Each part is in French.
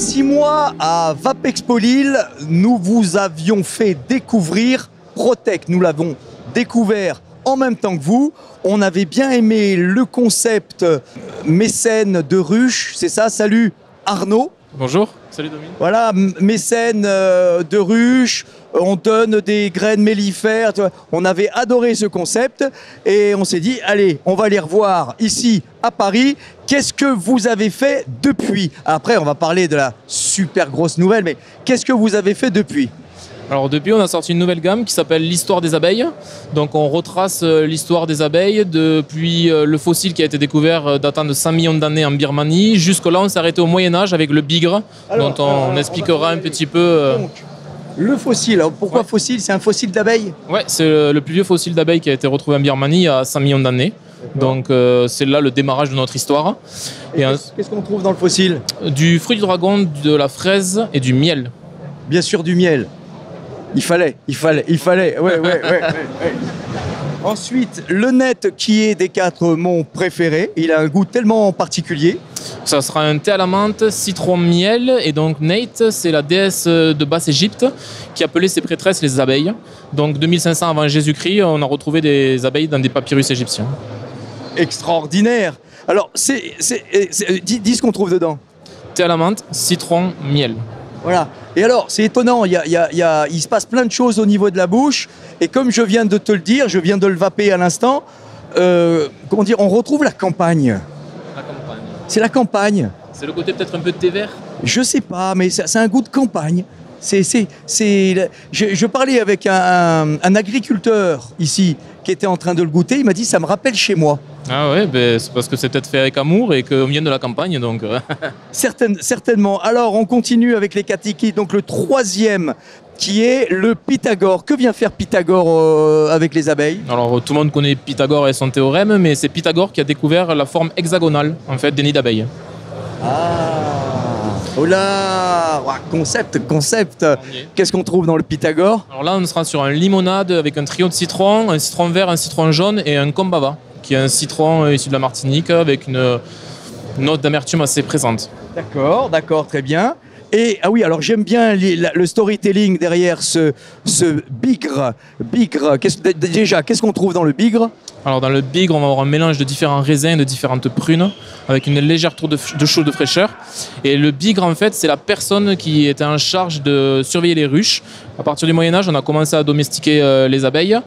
6 mois à Vapexpo Lille, nous vous avions fait découvrir Protect. Nous l'avons découvert en même temps que vous. On avait bien aimé le concept mécène de ruche, c'est ça? Salut Arnaud. Bonjour, salut Dominique. Voilà, mécène de ruche, on donne des graines mellifères. On avait adoré ce concept et on s'est dit, allez, on va les revoir ici à Paris. Qu'est-ce que vous avez fait depuis? Après, on va parler de la super grosse nouvelle, mais qu'est-ce que vous avez fait depuis? Alors depuis, on a sorti une nouvelle gamme qui s'appelle l'histoire des abeilles. Donc on retrace l'histoire des abeilles depuis le fossile qui a été découvert datant de 100 millions d'années en Birmanie. Jusque là, on s'est arrêté au Moyen-Âge avec le bigre, dont on expliquera un petit peu. Donc, le fossile, alors pourquoi fossile? C'est un fossile d'abeille? Ouais, c'est le plus vieux fossile d'abeille qui a été retrouvé en Birmanie il y a 100 millions d'années. Donc c'est là le démarrage de notre histoire. Et qu'est-ce qu'on trouve dans le fossile? Du fruit du dragon, de la fraise et du miel. Bien sûr du miel. Il fallait. Ouais. Ensuite, le net qui est des 4 mon préféré. Il a un goût tellement particulier. Ça sera un thé à la menthe, citron, miel. Et donc Nate, c'est la déesse de Basse-Égypte qui appelait ses prêtresses les abeilles. Donc 2500 avant Jésus-Christ, on a retrouvé des abeilles dans des papyrus égyptiens. Extraordinaire. Alors, dis ce qu'on trouve dedans. Thé à la menthe, citron, miel. Voilà. Et alors, c'est étonnant, il se passe plein de choses au niveau de la bouche. Et comme je viens de te le dire, je viens de le vaper à l'instant, on retrouve la campagne. La campagne. C'est la campagne. C'est le côté peut-être un peu de thé vert? Je sais pas, mais c'est un goût de campagne. Je parlais avec un agriculteur ici qui était en train de le goûter. Il m'a dit, ça me rappelle chez moi. Ah ouais, c'est parce que c'est peut-être fait avec amour et qu'on vient de la campagne, donc... Certainement. Alors, on continue avec les catéchites. Donc, le 3e, qui est le Pythagore. Que vient faire Pythagore avec les abeilles? Alors, tout le monde connaît Pythagore et son théorème, mais c'est Pythagore qui a découvert la forme hexagonale, en fait, des nids d'abeilles. Oh là, concept. Qu'est-ce qu'on trouve dans le Pythagore? Alors là, on sera sur un limonade avec un trio de citrons, un citron vert, un citron jaune et un kombava, qui est un citron issu de la Martinique avec une note d'amertume assez présente. D'accord, très bien. Et oui, alors j'aime bien le storytelling derrière ce bigre. Déjà, qu'est-ce qu'on trouve dans le bigre? Alors dans le bigre, on va avoir un mélange de différents raisins, de différentes prunes, avec une légère tour de chaud de fraîcheur. Et le bigre, en fait, c'est la personne qui était en charge de surveiller les ruches. À partir du Moyen-Âge, on a commencé à domestiquer les abeilles.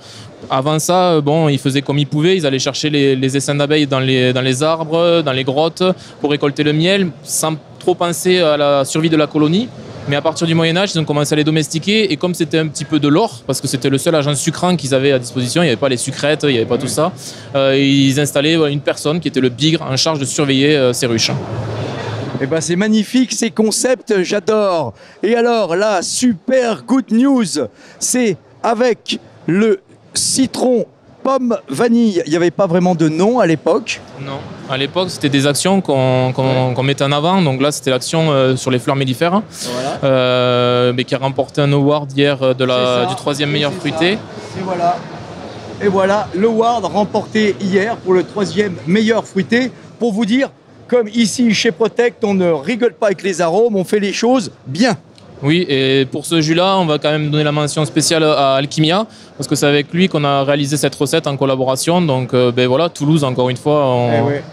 Avant ça, ils faisaient comme ils pouvaient. Ils allaient chercher les essaims d'abeilles dans les arbres, dans les grottes, pour récolter le miel, sans trop penser à la survie de la colonie. Mais à partir du Moyen-Âge, ils ont commencé à les domestiquer. Et comme c'était un petit peu de l'or, parce que c'était le seul agent sucrant qu'ils avaient à disposition, il n'y avait pas les sucrètes, il n'y avait pas tout ça, ils installaient une personne qui était le bigre en charge de surveiller ces ruches. Eh ben, c'est magnifique, ces concepts, j'adore. Et alors, la super good news, c'est avec le citron pomme vanille. Il n'y avait pas vraiment de nom à l'époque. Non, à l'époque, c'était des actions qu'on mettait en avant. Donc là, c'était l'action sur les fleurs mellifères, mais qui a remporté un award hier du 3e meilleur fruité. Et voilà, l'award remporté hier pour le 3e meilleur fruité. Pour vous dire, comme ici chez Protect, on ne rigole pas avec les arômes, on fait les choses bien. Oui, et pour ce jus-là, on va quand même donner la mention spéciale à Alchimia, parce que c'est avec lui qu'on a réalisé cette recette en collaboration. Donc voilà, Toulouse, encore une fois,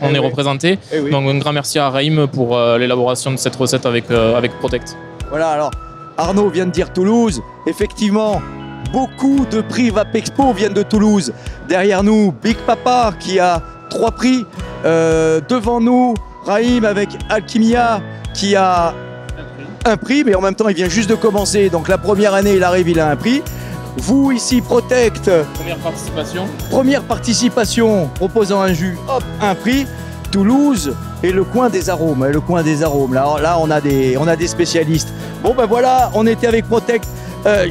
on est représenté. Donc un grand merci à Raïm pour l'élaboration de cette recette avec Protect. Voilà, alors Arnaud vient de dire Toulouse. Effectivement, beaucoup de prix Vapexpo viennent de Toulouse. Derrière nous, Big Papa qui a 3 prix. Devant nous, Raïm avec Alchimia qui a un prix, mais en même temps il vient juste de commencer, donc la première année il arrive, il a un prix. Vous ici, Protect, première participation, proposant un jus, hop, un prix. Toulouse et le coin des arômes, Là on a des spécialistes. Bon ben voilà, on était avec Protect.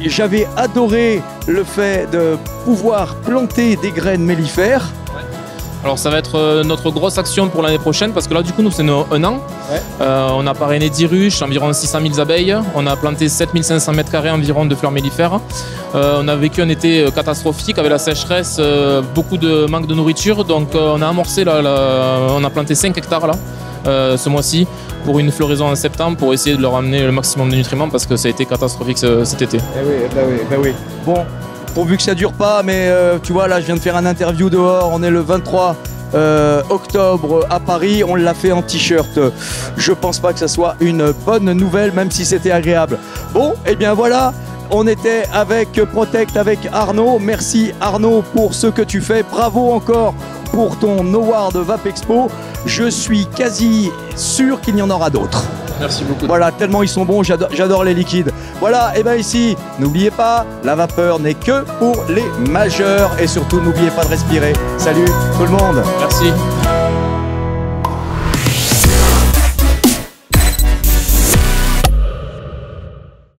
J'avais adoré le fait de pouvoir planter des graines mellifères. Alors ça va être notre grosse action pour l'année prochaine, parce que là du coup nous c'est un an. On a parrainé 10 ruches, environ 600 000 abeilles. On a planté 7500 m² environ de fleurs mellifères. On a vécu un été catastrophique avec la sécheresse, beaucoup de manque de nourriture. Donc on a amorcé, on a planté 5 hectares là. ce mois-ci pour une floraison en septembre pour essayer de leur amener le maximum de nutriments parce que ça a été catastrophique cet été. Oui. Bon, pourvu que ça dure pas, mais tu vois, là, je viens de faire un interview dehors. On est le 23 octobre à Paris. On l'a fait en t-shirt. Je pense pas que ça soit une bonne nouvelle, même si c'était agréable. Bon, et bien voilà. On était avec Protect, avec Arnaud. Merci Arnaud pour ce que tu fais. Bravo encore pour ton award Vapexpo. Je suis quasi sûr qu'il y en aura d'autres. Merci beaucoup. Voilà, tellement ils sont bons, j'adore les liquides. Voilà, et bien ici, n'oubliez pas, la vapeur n'est que pour les majeurs. Et surtout, n'oubliez pas de respirer. Salut tout le monde. Merci.